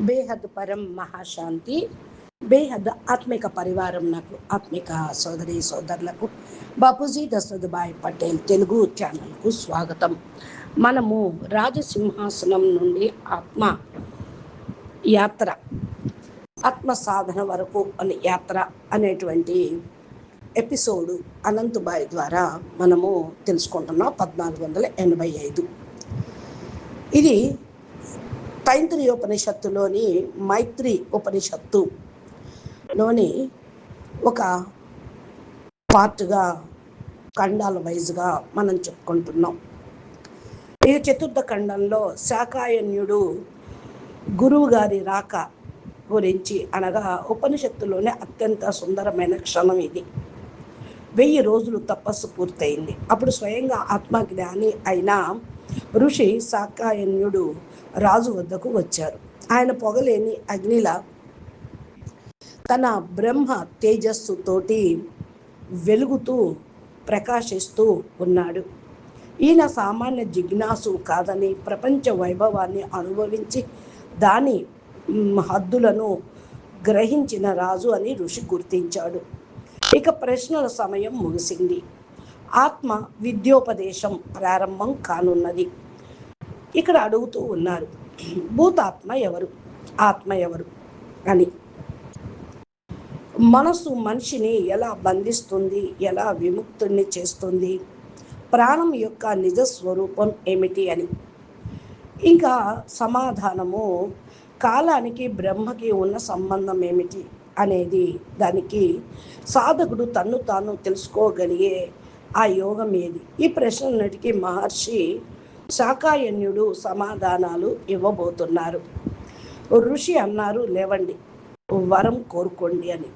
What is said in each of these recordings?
బేహద్ పరం మహాశాంతి. బేహద్ ఆత్మిక పరివారం నాకు ఆత్మిక సోదరి సోదరులకు బాపూజీ దశరథభాయ్ పటేల్ తెలుగు ఛానల్కు స్వాగతం. మనము రాజసింహాసనం నుండి ఆత్మ యాత్ర, ఆత్మ సాధన వరకు అనే యాత్ర అనేటువంటి ఎపిసోడు అనంతబాయ్ ద్వారా మనము తెలుసుకుంటున్నాం. 1485 ఇది తైత్రీయోపనిషత్తులోని మైత్రి ఉపనిషత్తులోని ఒక పార్ట్గా, ఖండాల వైజ్గా మనం చెప్పుకుంటున్నాం. ఈ చతుర్థ ఖండంలో శాకాయన్యుడు గురువు గారి రాక గురించి, అనగా ఉపనిషత్తులోనే అత్యంత సుందరమైన క్షణం ఇది. 1000 రోజులు తపస్సు పూర్తయింది. అప్పుడు స్వయంగా ఆత్మజ్ఞాని అయిన ఋషి శాకాయన్యుడు రాజు వద్దకు వచ్చారు. ఆయన పొగలేని అగ్నిలా తన బ్రహ్మ తేజస్సుతోటి వెలుగుతూ ప్రకాశిస్తూ ఉన్నాడు. ఈయన సామాన్య జిజ్ఞాసు కాదని, ప్రపంచ వైభవాన్ని అనుభవించి దాని హద్దులను గ్రహించిన రాజు అని ఋషి గుర్తించాడు. ఇక ప్రశ్నల సమయం ముగిసింది. ఆత్మ విద్యోపదేశం ప్రారంభం కానున్నది. ఇక్కడ అడుగుతూ ఉన్నారు, భూతాత్మ ఎవరు, ఆత్మ ఎవరు అని. మనసు మనిషిని ఎలా బంధిస్తుంది, ఎలా విముక్తుణ్ణి చేస్తుంది, ప్రాణం యొక్క నిజ స్వరూపం ఏమిటి అని. ఇంకా సమాధానము, కాలానికి బ్రహ్మకి ఉన్న సంబంధం ఏమిటి అనేది, దానికి సాధకుడు తన్ను తాను తెలుసుకోగలిగే ఆ యోగం ఏది. ఈ ప్రశ్నలన్నిటికీ మహర్షి శాకాయన్యుడు సమాధానాలు ఇవ్వబోతున్నారు. ఋషి అన్నారు, లేవండి, వరం కోరుకోండి అని.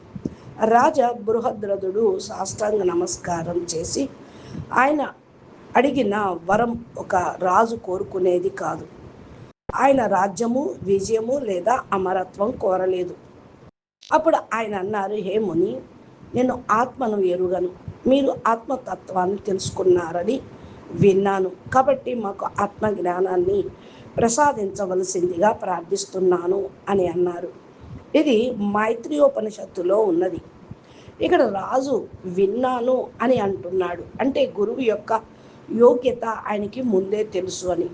రాజా బృహద్రథుడు సాష్టాంగ నమస్కారం చేసి, ఆయన అడిగిన వరం ఒక రాజు కోరుకునేది కాదు. ఆయన రాజ్యము, విజయము లేదా అమరత్వం కోరలేదు. అప్పుడు ఆయన అన్నారు, హే ముని, నేను ఆత్మను ఎరుగను. మీరు ఆత్మతత్వాన్ని తెలుసుకున్నారని విన్నాను. కాబట్టి మాకు ఆత్మజ్ఞానాన్ని ప్రసాదించవలసిందిగా ప్రార్థిస్తున్నాను అని అన్నారు. ఇది మైత్రియోపనిషత్తులో ఉన్నది. ఇక్కడ రాజు విన్నాను అని అంటున్నాడు. అంటే గురువు యొక్క యోగ్యత ఆయనకి ముందే తెలుసు అని.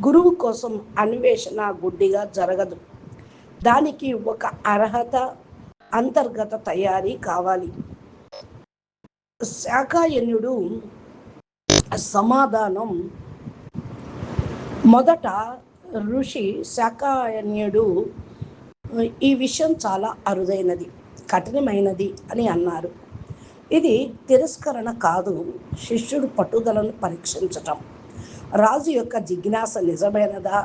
గురువు కోసం అన్వేషణ గుడ్డిగా జరగదు. దానికి ఒక అర్హత, అంతర్గత తయారీ కావాలి. శాకాయన్యుడు సమాధానం, మొదట ఋషి శాకాయన్యుడు ఈ విషయం చాలా అరుదైనది, కఠినమైనది అని అన్నారు. ఇది తిరస్కరణ కాదు, శిష్యుడు పట్టుదలను పరీక్షించటం. రాజు యొక్క జిజ్ఞాస నిజమైనదా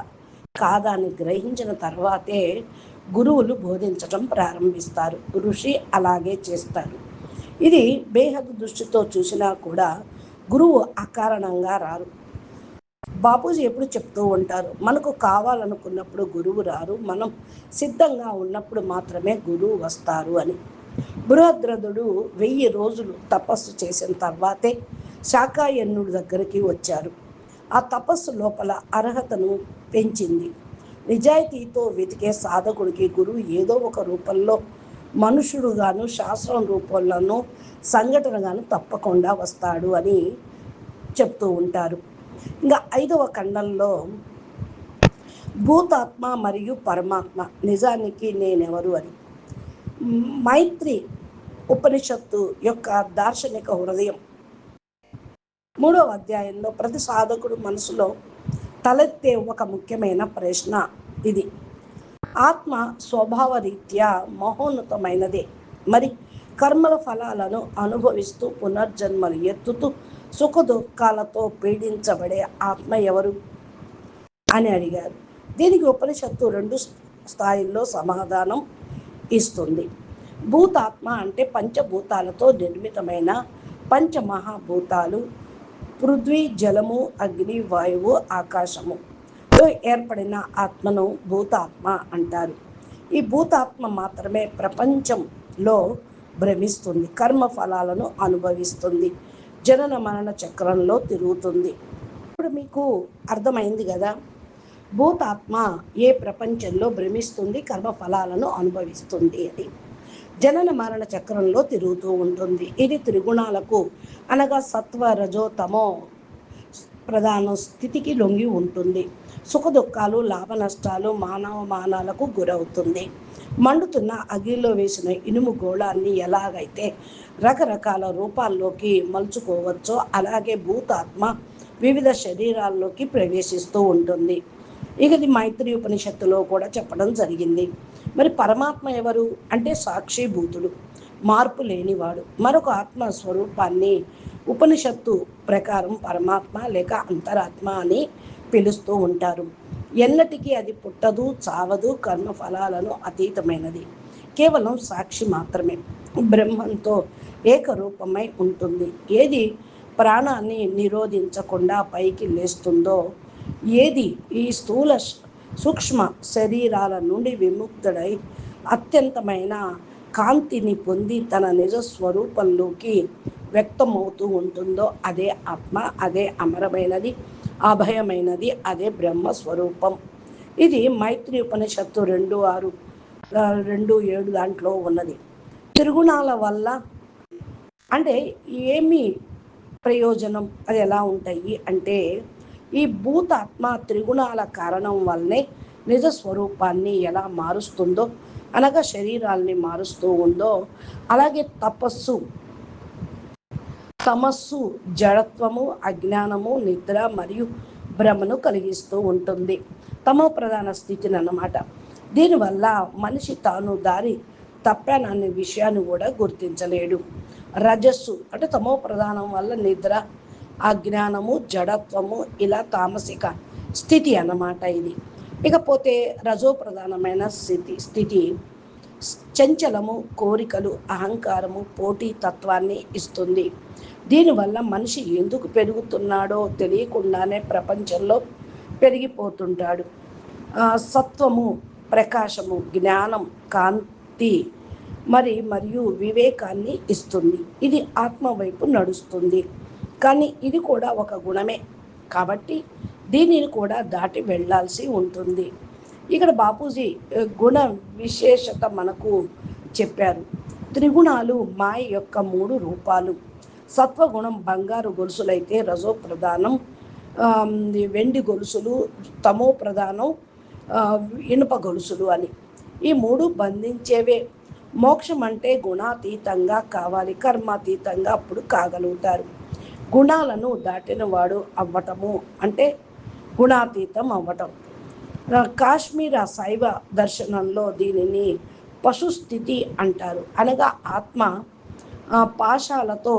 కాదా అని గ్రహించిన తర్వాతే గురువులు బోధించటం ప్రారంభిస్తారు. ఋషి అలాగే చేస్తారు. ఇది బేహద్ దృష్టితో చూసినా కూడా గురువు అకారణంగా రారు. బాపూజీ ఎప్పుడు చెప్తూ ఉంటారు, మనకు కావాలనుకున్నప్పుడు గురువు రారు, మనం సిద్ధంగా ఉన్నప్పుడు మాత్రమే గురువు వస్తారు అని. బృహద్రథుడు 1000 రోజులు తపస్సు చేసిన తర్వాతే శాకాయన్యుడి దగ్గరికి వచ్చారు. ఆ తపస్సు లోపల అర్హతను పెంచింది. నిజాయితీతో వెతికే సాధకుడికి గురువు ఏదో ఒక రూపంలో, మనుషుడుగాను, శాస్త్రం రూపంలోనూ, సంఘటనగాను తప్పకుండా వస్తాడు అని చెప్తూ ఉంటారు. ఇంకా 5వ ఖండంలో భూతాత్మ మరియు పరమాత్మ, నిజానికి నేనెవరు అని. మైత్రి ఉపనిషత్తు యొక్క దార్శనిక హృదయం 3వ అధ్యాయంలో ప్రతి సాధకుడు మనసులో తలెత్తే ఒక ముఖ్యమైన ప్రశ్న ఇది. ఆత్మ స్వభావరీత్యా మహోన్నతమైనదే. మరి కర్మల ఫలాలను అనుభవిస్తూ పునర్జన్మలు ఎత్తుతూ సుఖ దుఃఖాలతో పీడించబడే ఆత్మ ఎవరు అని అడిగారు. దీనికి ఉపనిషత్తు 2 స్థాయిల్లో సమాధానం ఇస్తుంది. భూతాత్మ అంటే పంచభూతాలతో నిర్మితమైన పంచమహాభూతాలు, పృథ్వీ, జలము, అగ్ని, వాయువు, ఆకాశము ఏర్పడిన ఆత్మను భూతాత్మ అంటారు. ఈ భూతాత్మ మాత్రమే ప్రపంచంలో భ్రమిస్తుంది, కర్మ ఫలాలను అనుభవిస్తుంది, జనన మరణ చక్రంలో తిరుగుతుంది. ఇప్పుడు మీకు అర్థమైంది కదా, భూతాత్మ ఏ ప్రపంచంలో భ్రమిస్తుంది, కర్మఫలాలను అనుభవిస్తుంది అని జనన మరణ చక్రంలో తిరుగుతూ ఉంటుంది. ఇది త్రిగుణాలకు అనగా సత్వ రజో తమో ప్రధాన స్థితికి లొంగి ఉంటుంది. సుఖ దుఃఖాలు, లాభ నష్టాలు, మానవ మానాలకు గురవుతుంది. మండుతున్న అగ్నిలో వేసిన ఇనుము గోళాన్ని ఎలాగైతే రకరకాల రూపాల్లోకి మలుచుకోవచ్చో అలాగే భూతాత్మ వివిధ శరీరాల్లోకి ప్రవేశిస్తూ ఉంటుంది. ఇది మైత్రి ఉపనిషత్తులో కూడా చెప్పడం జరిగింది. మరి పరమాత్మ ఎవరు అంటే సాక్షిభూతుడు, మార్పు లేనివాడు. మరొక ఆత్మ స్వరూపాన్ని ఉపనిషత్తు ప్రకారం పరమాత్మ లేక అంతరాత్మ అని పిలుస్తూ ఉంటారు. ఎన్నటికీ అది పుట్టదు, చావదు, కర్మ ఫలాలను అతీతమైనది, కేవలం సాక్షి మాత్రమే. బ్రహ్మంతో ఏకరూపమై ఉంటుంది. ఏది ప్రాణాన్ని నిరోధించకుండా పైకి లేస్తుందో, ఏది ఈ స్థూల సూక్ష్మ శరీరాల నుండి విముక్తుడై అత్యంతమైన కాంతిని పొంది తన నిజ స్వరూపంలోకి వ్యక్తమవుతూ ఉంటుందో అదే ఆత్మ, అదే అమరమైనది, అభయమైనది, అదే బ్రహ్మస్వరూపం. ఇది మైత్రి ఉపనిషత్తు 2:6, 2:7 దాంట్లో ఉన్నది. త్రిగుణాల వల్ల అంటే ఏమి ప్రయోజనం, అది ఎలా ఉంటాయి అంటే ఈ భూతాత్మ త్రిగుణాల కారణం వల్లనే నిజ స్వరూపాన్ని ఎలా మారుస్తుందో, అనగా శరీరాల్ని మారుస్తూ ఉందో, అలాగే తపస్సు, తమస్సు, జడత్వము, అజ్ఞానము, నిద్ర మరియు భ్రమను కలిగిస్తూ ఉంటుంది. తమో ప్రధాన స్థితిని అన్నమాట. దీనివల్ల మనిషి తాను దారి తప్పాననే విషయాన్ని కూడా గుర్తించలేడు. రజస్సు అంటే తమో ప్రధానం వల్ల నిద్ర, అజ్ఞానము, జడత్వము, ఇలా తామసిక స్థితి అన్నమాట ఇది. ఇకపోతే రజో ప్రధానమైన స్థితి చంచలము, కోరికలు, అహంకారము, పోటీ తత్వాన్ని ఇస్తుంది. దీనివల్ల మనిషి ఎందుకు పెరుగుతున్నాడో తెలియకుండానే ప్రపంచంలో పెరిగిపోతుంటాడు. సత్వము, ప్రకాశము, జ్ఞానం, కాంతి మరియు వివేకాన్ని ఇస్తుంది. ఇది ఆత్మ వైపు నడుస్తుంది. కానీ ఇది కూడా ఒక గుణమే కాబట్టి దీనిని కూడా దాటి వెళ్ళాల్సి ఉంటుంది. ఇక్కడ బాపూజీ గుణ విశేషత మనకు చెప్పారు. త్రిగుణాలు మాయ యొక్క 3 రూపాలు. సత్వగుణం బంగారు గొలుసులైతే రజో ప్రధానం వెండి గొలుసులు, తమో ప్రధానం ఇనుప గొలుసులు అని. ఈ 3 బంధించేవే. మోక్షం అంటే గుణాతీతంగా కావాలి, కర్మాతీతంగా అప్పుడు కాగలుగుతారు. గుణాలను దాటిన వాడు అవ్వటము అంటే గుణాతీతం అవ్వటం. కాశ్మీర శైవ దర్శనంలో దీనిని పశుస్థితి అంటారు. అనగా ఆత్మ పాశాలతో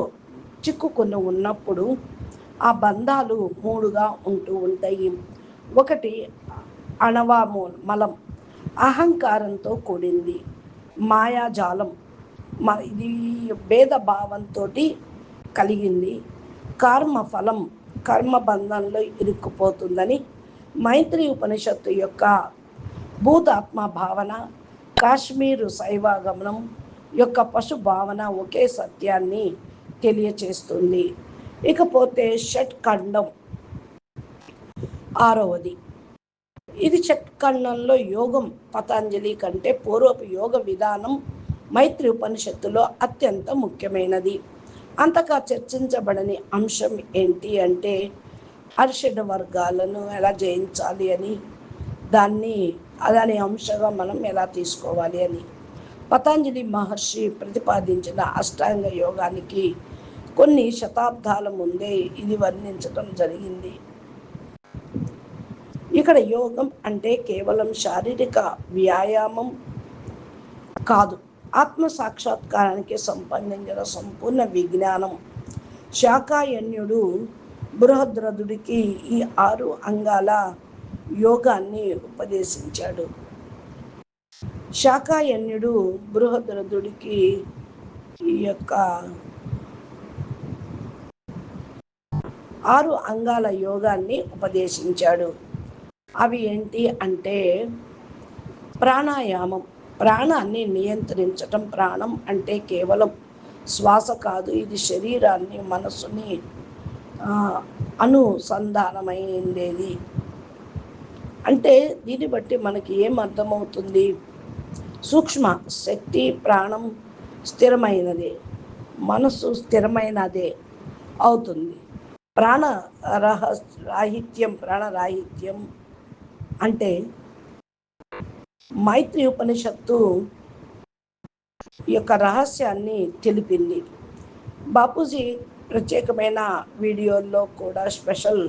చిక్కుకొని ఉన్నప్పుడు ఆ బంధాలు 3గా ఉంటూ ఉంటాయి. ఒకటి అణవా మలం, అహంకారంతో కూడింది. మాయాజాలం, ఇది భేదభావంతో కలిగింది. కర్మఫలం, కర్మబంధంలో ఇరుక్కుపోతుందని మైత్రి ఉపనిషత్తు యొక్క భూతాత్మ భావన, కాశ్మీరు శైవాగమనం యొక్క పశు భావన ఒకే సత్యాన్ని తెలియచేస్తుంది. ఇకపోతే షట్ఖండం 6వది. ఇది షట్ఖండంలో యోగం పతంజలి కంటే పూర్వపు యోగ విధానం మైత్రి ఉపనిషత్తులో అత్యంత ముఖ్యమైనది. అంతగా చర్చించబడని అంశం ఏంటి అంటే అరిషడ్ వర్గాలను ఎలా జయించాలి అని, దాని అంశంగా మనం ఎలా తీసుకోవాలి అని. పతంజలి మహర్షి ప్రతిపాదించిన అష్టాంగ యోగానికి కొన్ని శతాబ్దాల ముందే ఇది వర్ణించడం జరిగింది. ఇక్కడ యోగం అంటే కేవలం శారీరక వ్యాయామం కాదు, ఆత్మ సాక్షాత్కారానికి సంబంధించిన సంపూర్ణ విజ్ఞానం. శాకాయన్యుడు బృహద్రథుడికి ఈ 6 అంగాల యోగాన్ని ఉపదేశించాడు. శాకాయన్యుడు బృహద్రథుడికి ఈ యొక్క 6 అంగాల యోగాన్ని ఉపదేశించాడు. అవి ఏంటి అంటే ప్రాణాయామం, ప్రాణాన్ని నియంత్రించటం. ప్రాణం అంటే కేవలం శ్వాస కాదు, ఇది శరీరాన్ని, మనసుని అనుసంధానమైందేది. అంటే దీన్ని బట్టి మనకి ఏం అర్థమవుతుంది? సూక్ష్మ శక్తి ప్రాణం స్థిరమైనదే, మనస్సు స్థిరమైనదే అవుతుంది. ప్రాణ ప్రాణరాహిత్యం అంటే మైత్రి ఉపనిషత్తు యొక్క రహస్యాన్ని తెలిపింది. బాపూజీ ప్రత్యేకమైన వీడియోల్లో కూడా, స్పెషల్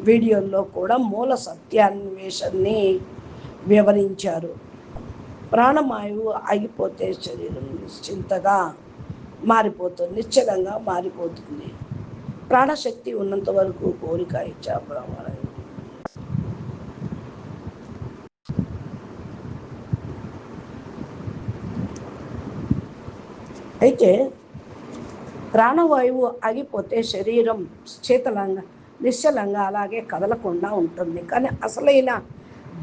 వీడియోల్లో కూడా మూల సత్యాన్వేషణని వివరించారు. ప్రాణవాయువు ఆగిపోతే శరీరం నిశ్చింతగా మారిపోతుంది, నిశ్చలంగా మారిపోతుంది. ప్రాణశక్తి ఉన్నంత వరకు కోరిక ఇచ్చా అయితే ప్రాణవాయువు ఆగిపోతే శరీరం శీతలంగా నిశ్చలంగా అలాగే కదలకుండా ఉంటుంది. కానీ అసలైన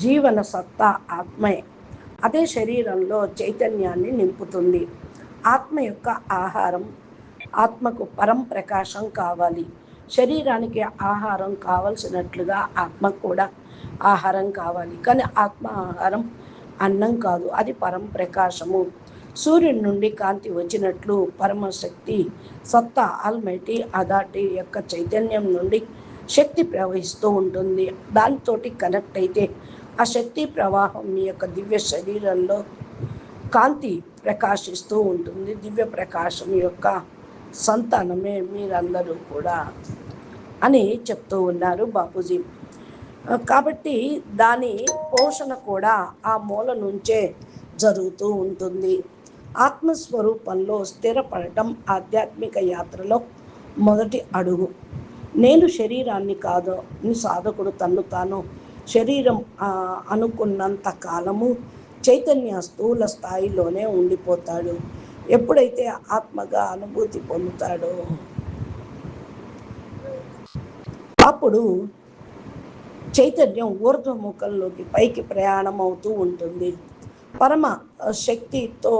జీవన సత్తా ఆత్మే. అదే శరీరంలో చైతన్యాన్ని నింపుతుంది. ఆత్మ యొక్క ఆహారం, ఆత్మకు పరం ప్రకాశం కావాలి. శరీరానికి ఆహారం కావలసినట్లుగా ఆత్మకు కూడా ఆహారం కావాలి. కానీ ఆత్మ ఆహారం అన్నం కాదు, అది పరం ప్రకాశము. సూర్యుడి నుండి కాంతి వచ్చినట్లు పరమశక్తి సత్తా ఆల్మైటీ అథారిటీ యొక్క చైతన్యం నుండి శక్తి ప్రవహిస్తూ ఉంటుంది. దానితోటి కనెక్ట్ అయితే ఆ శక్తి ప్రవాహం మీ యొక్క దివ్య శరీరంలో కాంతి ప్రకాశిస్తూ ఉంటుంది. దివ్య ప్రకాశం యొక్క సంతానమే మీరందరూ కూడా అని చెప్తూ ఉన్నారు బాపూజీ. కాబట్టి దాని పోషణ కూడా ఆ మూల నుంచే జరుగుతూ ఉంటుంది. ఆత్మస్వరూపంలో స్థిరపడటం ఆధ్యాత్మిక యాత్రలో మొదటి అడుగు. నేను శరీరాన్ని కాదు అని సాధకుడు తన్ను తాను శరీరం అనుకున్నంత కాలము చైతన్య స్థూల స్థాయిలోనే ఉండిపోతాడు. ఎప్పుడైతే ఆత్మగా అనుభూతి పొందుతాడో అప్పుడు చైతన్యం ఊర్ధ్వముఖంలోకి పైకి ప్రయాణం అవుతూ ఉంటుంది. పరమ శక్తితో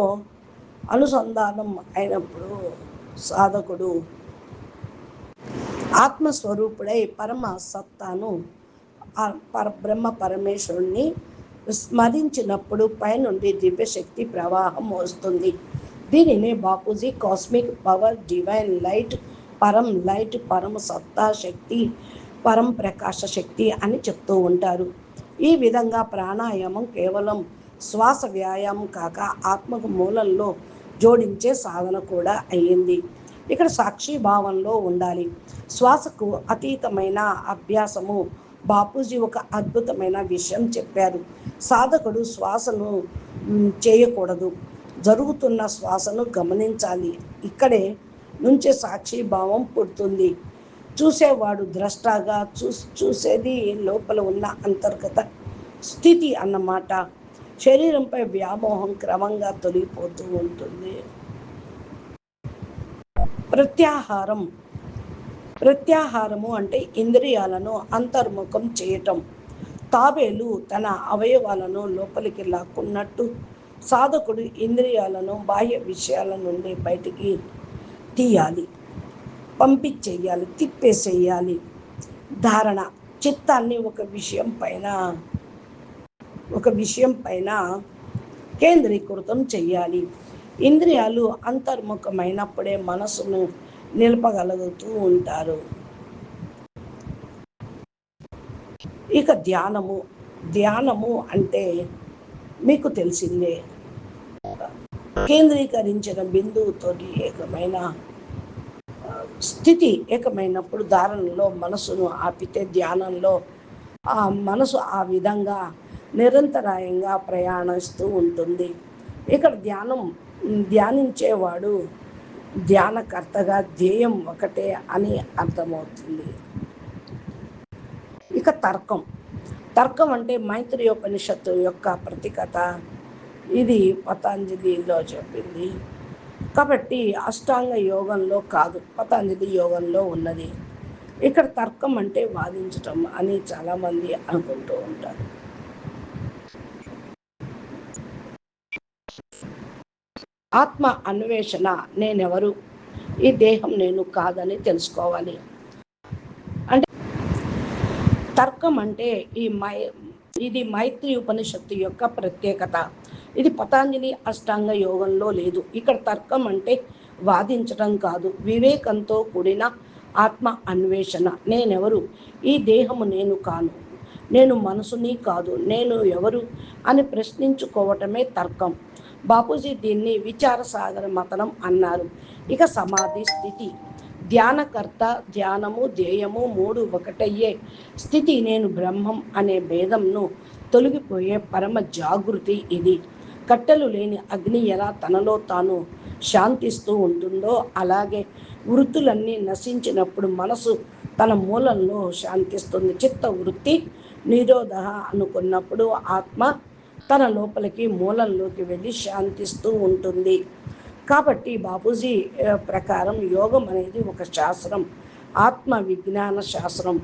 అనుసంధానం అయినప్పుడు సాధకుడు ఆత్మస్వరూపుడై పరమ సత్తాను బ్రహ్మ పరమేశ్వరుణ్ణి స్మరించినప్పుడు పైనుండి దివ్యశక్తి ప్రవాహం వస్తుంది. దీనినే Bapuji cosmic power, divine light, పరం లైట్, పరమ సత్తా శక్తి, పరం ప్రకాశ శక్తి అని చెప్తూ ఉంటారు. ఈ విధంగా ప్రాణాయామం కేవలం శ్వాస వ్యాయామం కాక ఆత్మకు మూలంలో జోడించే సాధన కూడా అయ్యింది. ఇక్కడ సాక్షి భావంలో ఉండాలి. శ్వాసకు అతీతమైన అభ్యాసము. బాపూజీ ఒక అద్భుతమైన విషయం చెప్పారు. సాధకుడు శ్వాసను చేయకూడదు, జరుగుతున్న శ్వాసను గమనించాలి. ఇక్కడే నుంచే సాక్షి భావం పుడుతుంది. చూసేవాడు ద్రష్టగా, చూసేది లోపల ఉన్న అంతర్గత స్థితి అన్నమాట. శరీరంపై వ్యామోహం క్రమంగా తొలగిపోతూ ఉంటుంది. ప్రత్యాహారము అంటే ఇంద్రియాలను అంతర్ముఖం చేయటం. తాబేలు తన అవయవాలను లోపలికి లాక్కున్నట్టు సాధకుడు ఇంద్రియాలను బాహ్య విషయాల నుండి బయటికి తీయాలి, పంపించేయాలి, తిప్పేసేయాలి. ధారణ చిత్తాన్ని ఒక విషయం పైన కేంద్రీకృతం చెయ్యాలి. ఇంద్రియాలు అంతర్ముఖమైనప్పుడే మనసును నిలపగలుగుతూ ఉంటారు. ఇక ధ్యానము అంటే మీకు తెలిసిందే, కేంద్రీకరించిన బిందువుతోటి ఏకమైన స్థితి ఏకమైనప్పుడు ధారణలో మనసును ఆపితే ధ్యానంలో ఆ మనసు ఆ విధంగా నిరంతరాయంగా ప్రయాణిస్తూ ఉంటుంది. ఇక్కడ ధ్యానించేవాడు ధ్యానకర్తగా ధ్యేయం ఒకటే అని అర్థమవుతుంది. ఇక తర్కం అంటే మైత్రేయోపనిషత్తు యొక్క ప్రతికథ. ఇది పతంజలిలో చెప్పింది. కాబట్టి అష్టాంగ యోగంలో కాదు, పతంజలి యోగంలో ఉన్నది. ఇక్కడ తర్కం అంటే వాదించటం అని చాలామంది అనుకుంటూ ఉంటారు. ఆత్మ అన్వేషణ. నేనెవరు, ఈ దేహం నేను కాదని తెలుసుకోవాలి. అంటే తర్కం అంటే ఈ ఇది మైత్రి ఉపనిషత్తు యొక్క ప్రత్యేకత. ఇది పతాంజలి అష్టాంగ యోగంలో లేదు. ఇక్కడ తర్కం అంటే వాదించటం కాదు, వివేకంతో కూడిన ఆత్మ అన్వేషణ. నేనెవరు? ఈ దేహము నేను కాను, నేను మనసుని కాదు, నేను ఎవరు అని ప్రశ్నించుకోవటమే తర్కం. బాపూజీ దీన్ని విచారసాగర మతనం అన్నారు. ఇక సమాధి స్థితి. ధ్యానకర్త, ధ్యానము, ధ్యేయము మూడు ఒకటయ్యే స్థితి. నేను బ్రహ్మం అనే భేదంను తొలగిపోయే పరమ జాగృతి ఇది. కట్టెలు లేని అగ్ని ఎలా తనలో తాను శాంతిస్తూ ఉంటుందో, అలాగే వృత్తులన్నీ నశించినప్పుడు మనసు తన మూలంలో శాంతిస్తుంది. చిత్త వృత్తి నిరోధ అనుకున్నప్పుడు ఆత్మ తన లోపలికి మూలంలోకి వెళ్ళి శాంతిస్తూ ఉంటుంది. కాబట్టి బాపూజీ ప్రకారం యోగం అనేది ఒక శాస్త్రం, ఆత్మ విజ్ఞాన శాస్త్రం.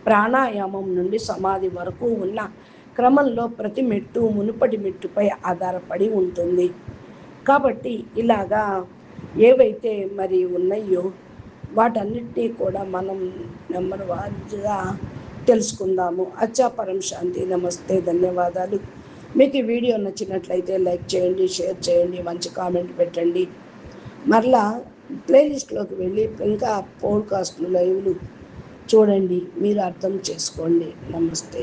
ప్రాణాయామం నుండి సమాధి వరకు ఉన్న క్రమంలో ప్రతి మెట్టు మునుపటి మెట్టుపై ఆధారపడి ఉంటుంది. కాబట్టి ఇలాగా ఏవైతే మరి ఉన్నాయో వాటన్నిటినీ కూడా మనం నెంబర్ వారీగా తెలుసుకుందాము. అచ్చా, పరం శాంతి. నమస్తే, ధన్యవాదాలు. మీకు ఈ వీడియో నచ్చినట్లయితే లైక్ చేయండి, షేర్ చేయండి, మంచి కామెంట్ పెట్టండి. మరలా ప్లేలిస్ట్లోకి వెళ్ళి ఇంకా పోడ్కాస్ట్లు, లైవ్లు చూడండి, మీరు అర్థం చేసుకోండి. నమస్తే.